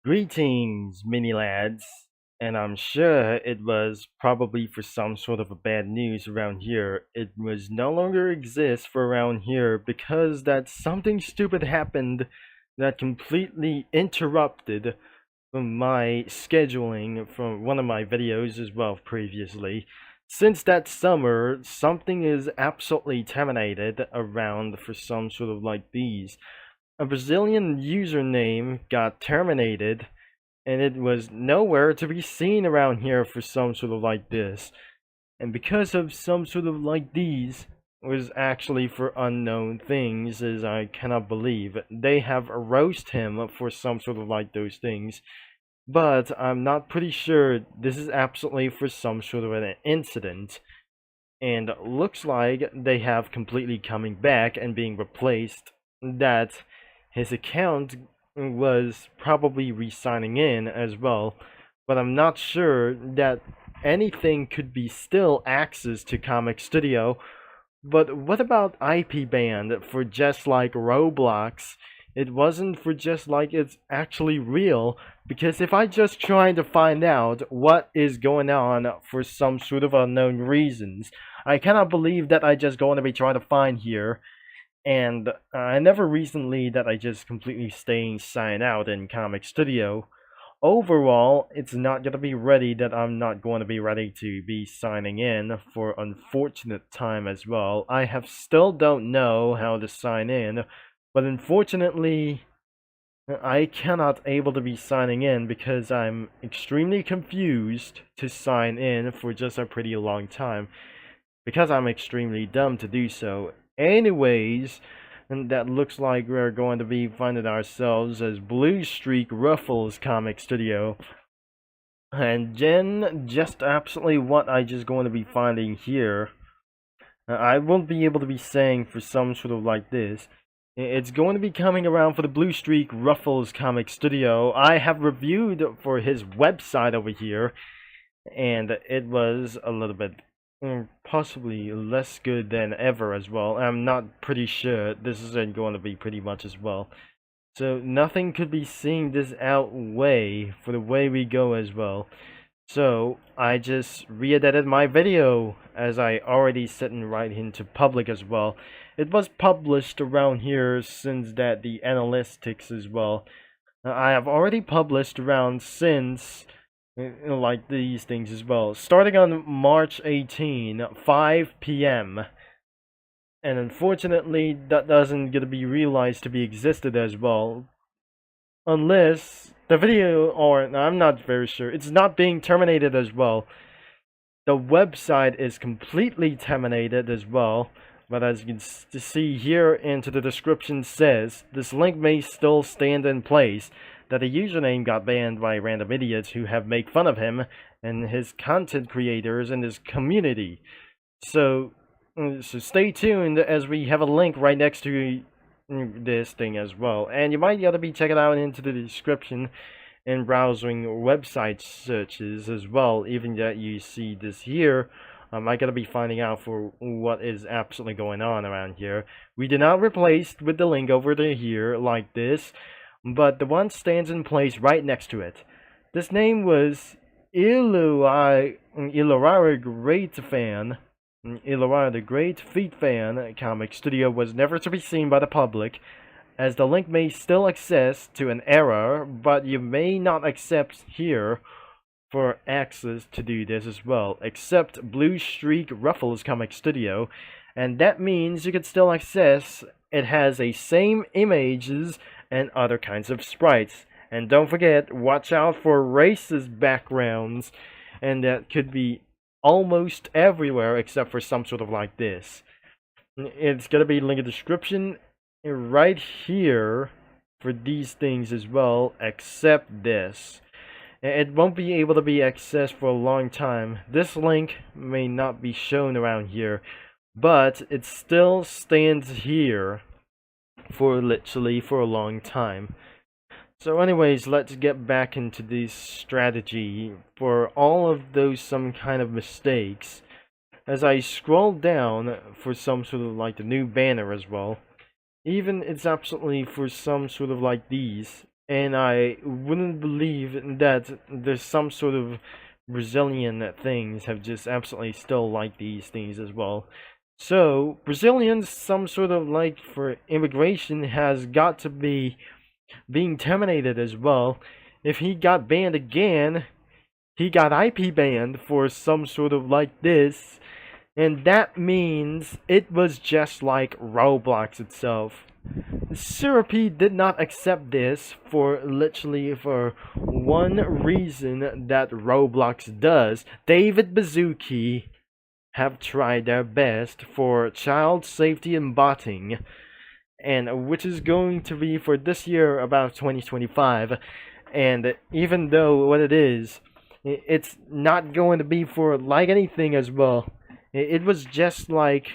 Greetings, mini lads, and I'm sure it was probably for some sort of a bad news around here. It was no longer exist for around here because that something stupid happened that completely interrupted my scheduling from one of my videos as well previously. Since that summer, something is absolutely terminated around for some sort of like these. A Brazilian username got terminated, and it was nowhere to be seen around here for some sort of like this. And because of some sort of like these, was actually for unknown things, as I cannot believe. They have roast him for some sort of like those things. But I'm not pretty sure this is absolutely for some sort of an incident. And looks like they have completely coming back and being replaced. That his account was probably re-signing in as well, but I'm not sure that anything could be still access to Comic Studio. But what about IP banned for just like Roblox? It wasn't for just like it's actually real, because if I just try to find out what is going on for some sort of unknown reasons, I cannot believe that I just going to be trying to find here. And I never recently that I just completely staying signed out in Comic Studio. Overall, it's not going to be ready that I'm not going to be ready to be signing in for unfortunate time as well. I have still don't know how to sign in, but unfortunately I cannot able to be signing in because I'm extremely confused to sign in for just a pretty long time because I'm extremely dumb to do so. Anyways, and that looks like we're going to be finding ourselves as Blue Streak Ruffles Comic Studio. And then, just absolutely what I just going to be finding here. I won't be able to be saying for some sort of like this. It's going to be coming around for the Blue Streak Ruffles Comic Studio. I have reviewed for his website over here, and it was a little bit possibly less good than ever as well. I'm not pretty sure this isn't going to be pretty much as well. So nothing could be seeing this outweigh for the way we go as well. So I just re-edited my video as I already sitting right into public as well. It was published around here since that the analytics as well. I have already published around since like these things as well. Starting on March 18, 5 p.m. And unfortunately, that doesn't get to be realized to be existed as well. Unless the video, or I'm not very sure, it's not being terminated as well. The website is completely terminated as well. But as you can see here into the description says, this link may still stand in place, that the username got banned by random idiots who have made fun of him and his content creators and his community. So stay tuned as we have a link right next to this thing as well. And you might gotta be checking out into the description and browsing website searches as well, even that you see this here. I gotta be finding out for what is absolutely going on around here. We did not replace with the link over to here like this, but the one stands in place right next to it. This name was Ilurai Great Fan. Ilurai the Great Feet Fan Comic Studio was never to be seen by the public, as the link may still access to an error, but you may not accept here for access to do this as well, except Blue Streak Ruffles Comic Studio, and that means you can still access. It has a same images and other kinds of sprites. And don't forget, watch out for racist backgrounds, and that could be almost everywhere except for some sort of like this. It's gonna be linked in the description right here for these things as well, except this. It won't be able to be accessed for a long time. This link may not be shown around here, but it still stands here for literally for a long time. So anyways, let's get back into this strategy for all of those some kind of mistakes. As I scroll down for some sort of like the new banner as well, even it's absolutely for some sort of like these, and I wouldn't believe that there's some sort of Brazilian things have just absolutely still like these things as well. So Brazilians, some sort of like for immigration has got to be being terminated as well. If he got banned again, he got IP banned for some sort of like this, and that means it was just like Roblox itself. Syrupy did not accept this for literally for one reason that Roblox does. David Bazooki have tried their best for child safety and botting, and which is going to be for this year about 2025. And even though what it is, it's not going to be for like anything as well. It was just like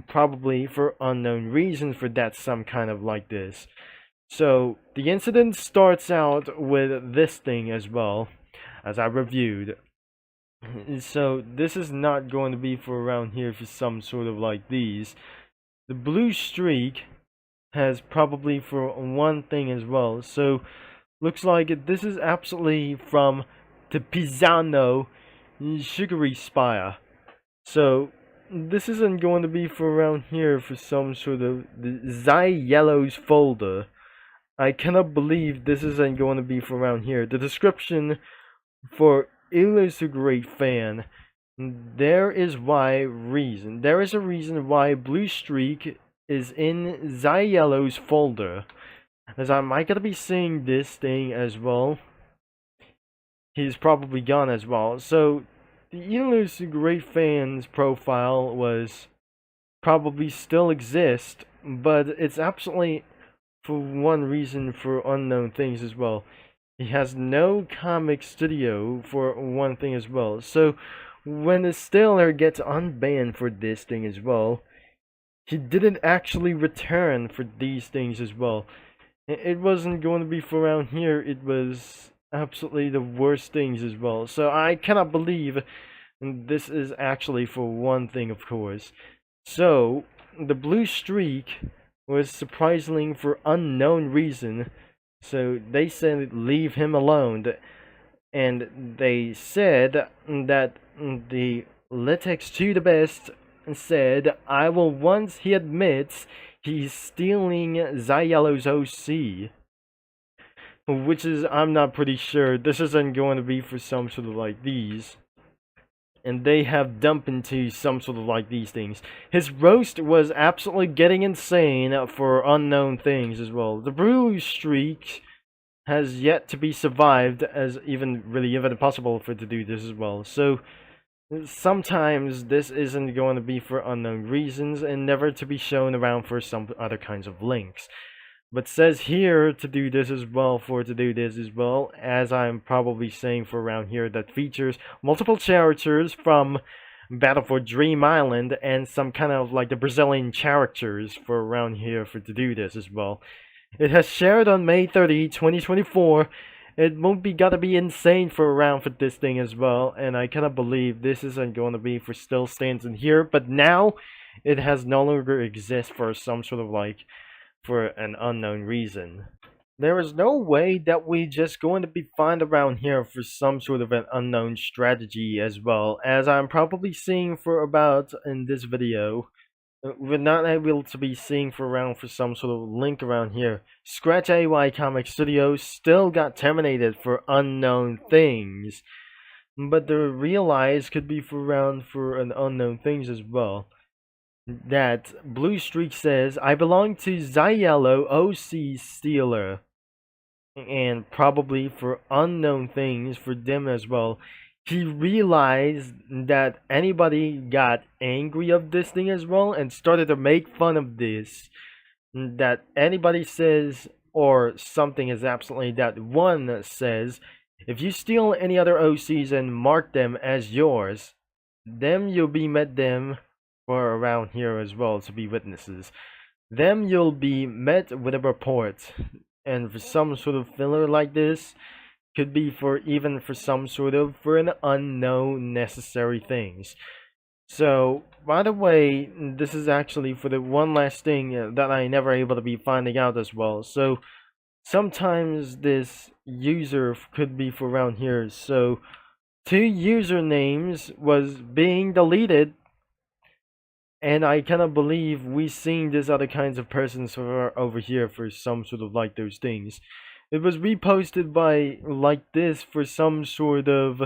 probably for unknown reasons for that some kind of like this. So the incident starts out with this thing as well, as I reviewed. So this is not going to be for around here for some sort of like these. The blue streak has probably for one thing as well. So looks like this is absolutely from the Pisano Sugary Spire. So this isn't going to be for around here for some sort of the Zai Yellows folder. I cannot believe this isn't going to be for around here. The description for Ilu's a great fan. There is a reason why Blue Streak is in Zai Yellow's folder. As I might gonna be seeing this thing as well. He's probably gone as well. So the Ilu's great fans profile was probably still exist, but it's absolutely for one reason for unknown things as well. He has no comic studio for one thing as well. So when the Steller gets unbanned for this thing as well, he didn't actually return for these things as well. It wasn't going to be for around here, it was absolutely the worst things as well. So I cannot believe this is actually for one thing, of course. So the blue streak was surprisingly for unknown reason. So they said leave him alone, and they said that the Litex to the best said I will once he admits he's stealing Zayello's OC. Which is, I'm not pretty sure. This isn't going to be for some sort of like these. And they have dumped into some sort of like these things. His roast was absolutely getting insane for unknown things as well. The blue streak has yet to be survived as even possible for it to do this as well. So sometimes this isn't going to be for unknown reasons and never to be shown around for some other kinds of links. But says here to do this as well, as I'm probably saying for around here, that features multiple characters from Battle for Dream Island and some kind of like the Brazilian characters for around here for to do this as well. It has shared on May 30, 2024. It won't be gotta be insane for around for this thing as well, and I cannot believe this isn't going to be for still stands in here, but now it has no longer exist for some sort of like for an unknown reason. There is no way that we just going to be found around here for some sort of an unknown strategy as well, as I'm probably seeing for about in this video. We're not able to be seeing for around for some sort of link around here. Scratch AY Comic Studios still got terminated for unknown things, but the realize could be for around for an unknown things as well. That Blue Streak says, I belong to Zayello OC Stealer. And probably for unknown things for them as well. He realized that anybody got angry of this thing as well and started to make fun of this. That anybody says or something is absolutely that one says, if you steal any other OCs and mark them as yours, them you'll be met them or around here as well to be witnesses. Them you'll be met with a report. And for some sort of filler like this, could be for even for some sort of for an unknown necessary things. So, by the way, this is actually for the one last thing that I never able to be finding out as well. So, sometimes this user could be for around here. So 2 usernames was being deleted, and I cannot believe we seen this other kinds of persons over here for some sort of like those things. It was reposted by like this for some sort of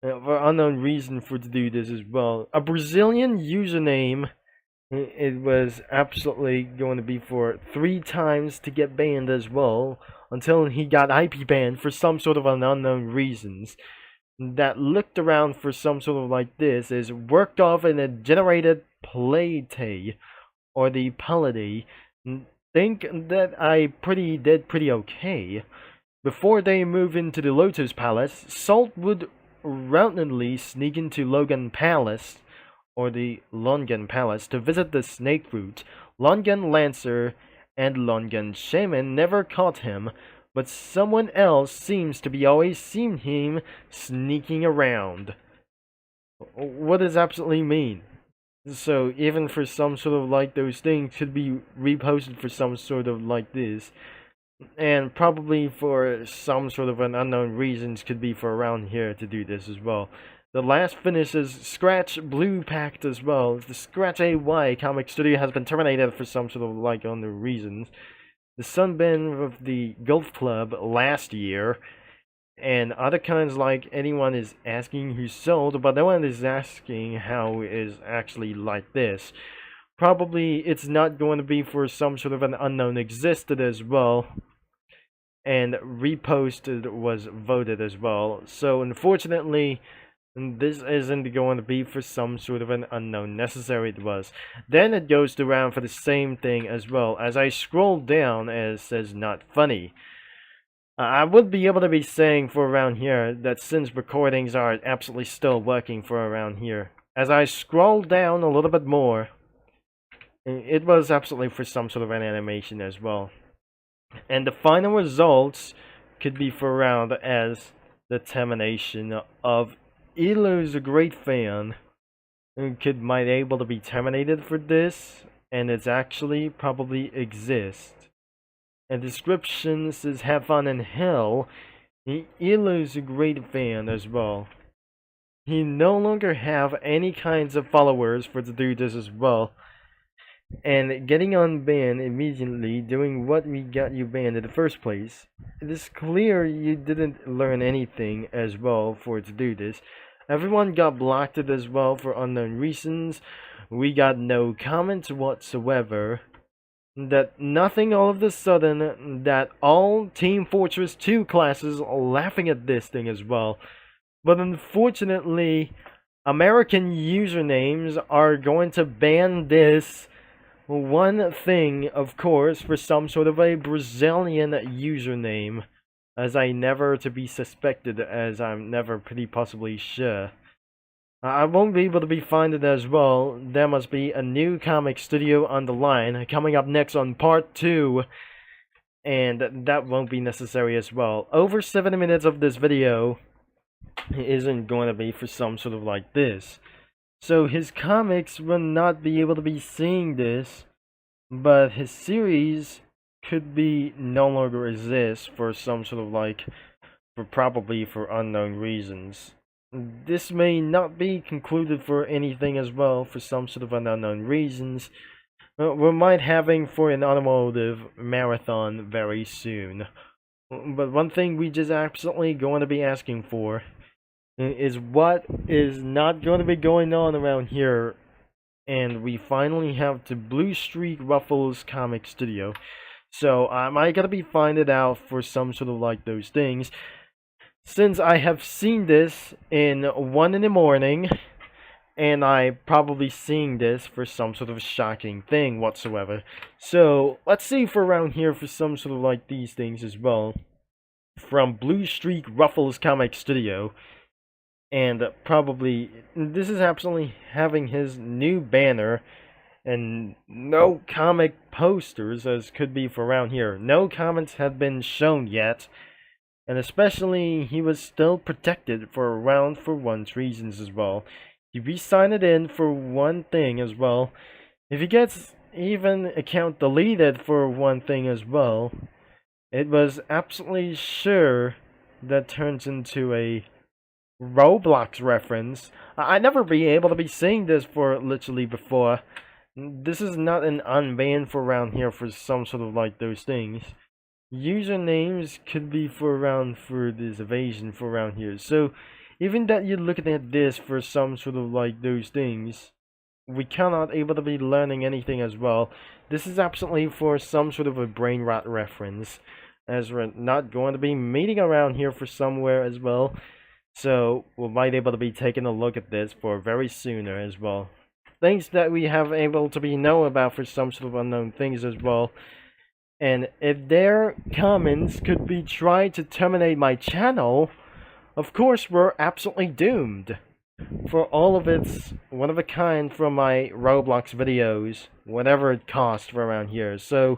for unknown reason for to do this as well. A Brazilian username. It was absolutely going to be for 3 times to get banned as well, until he got IP banned for some sort of an unknown reasons. That looked around for some sort of like this is worked off in a generated playday or the polity. Think that I did pretty okay. Before they move into the Lotus Palace, Salt would routinely sneak into Logan Palace or the Longan Palace to visit the snake route. Longan Lancer and Longan Shaman never caught him, but someone else seems to be always seen him sneaking around. What does absolutely mean? So even for some sort of like those things could be reposted for some sort of like this. And probably for some sort of an unknown reasons could be for around here to do this as well. The last finish is Scratch Blue Pact as well. The Scratch AY comic studio has been terminated for some sort of like unknown reasons. The Sunbin of the Golf Club last year. And other kinds like anyone is asking who sold, but no one is asking how is actually like this. Probably it's not going to be for some sort of an unknown existed as well. And reposted was voted as well. So unfortunately, this isn't going to be for some sort of an unknown necessary it was. Then it goes around for the same thing as well. As I scroll down, it says not funny. I would be able to be saying for around here that since recordings are absolutely still working for around here. As I scroll down a little bit more, it was absolutely for some sort of an animation as well. And the final results could be for around as the termination of Elo's a great fan and might able to be terminated for this, and it's actually probably exists. And description says have fun in hell. Elo's a great fan as well. He no longer have any kinds of followers for to do this as well. And getting unbanned immediately, doing what we got you banned in the first place. It is clear you didn't learn anything as well for to do this. Everyone got blocked as well for unknown reasons. We got no comments whatsoever. That nothing all of a sudden, that all Team Fortress 2 classes are laughing at this thing as well. But unfortunately, American usernames are going to ban this one thing, of course, for some sort of a Brazilian username, as I never to be suspected, as I'm never pretty possibly sure. I won't be able to be finded as well. There must be a new comic studio on the line coming up next on part 2, and that won't be necessary as well. Over 70 minutes of this video isn't going to be for some sort of like this. So his comics will not be able to be seeing this, but his series could be no longer exist for some sort of like, for probably for unknown reasons. This may not be concluded for anything as well for some sort of unknown reasons. We might having for an automotive marathon very soon. But one thing we just absolutely going to be asking for is what is not going to be going on around here. And we finally have the Blue Streak Ruffles Comic Studio. So I might gotta be finding out for some sort of like those things. Since I have seen this in 1 in the morning, and I probably seeing this for some sort of shocking thing whatsoever. So let's see for around here for some sort of like these things as well. From Blue Streak Ruffles Comic Studio. And probably, this is absolutely having his new banner, and no comic posters as could be for around here. No comments have been shown yet, and especially he was still protected for around for one's reasons as well. He re-signed it in for one thing as well. If he gets even account deleted for one thing as well, It was absolutely sure that turns into a Roblox reference. I never be able to be seeing this for literally before. This is not an unban for around here for some sort of like those things. Usernames could be for around for this evasion for around here. So even that you're looking at this for some sort of like those things, we cannot able to be learning anything as well. This is absolutely for some sort of a brain rot reference, as we're not going to be meeting around here for somewhere as well. So we might able to be taking a look at this for very sooner as well. Things that we have able to be know about for some sort of unknown things as well. And if their comments could be tried to terminate my channel, of course we're absolutely doomed. For all of its one of a kind from my Roblox videos, whatever it costs for around here. So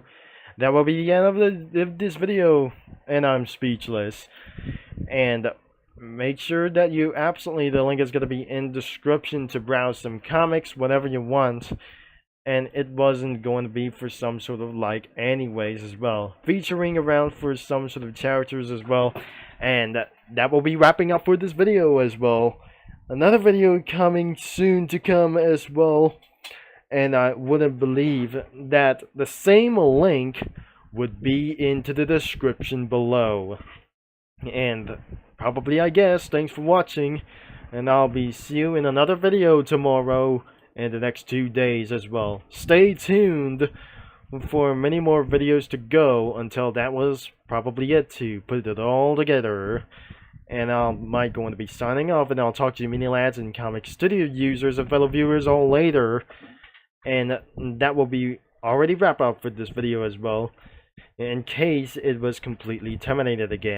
that will be the end of this video, and I'm speechless. And make sure that you absolutely, the link is going to be in description to browse some comics, whatever you want. And it wasn't going to be for some sort of like anyways as well, featuring around for some sort of characters as well. And that will be wrapping up for this video as well. Another video coming soon to come as well, and I wouldn't believe that the same link would be into the description below. And probably, I guess, thanks for watching, and I'll be see you in another video tomorrow and the next 2 days as well. Stay tuned for many more videos to go until that was probably it to put it all together. And I might going to be signing off, and I'll talk to you mini lads and comic studio users and fellow viewers all later. And that will be already wrap up for this video as well, in case it was completely terminated again.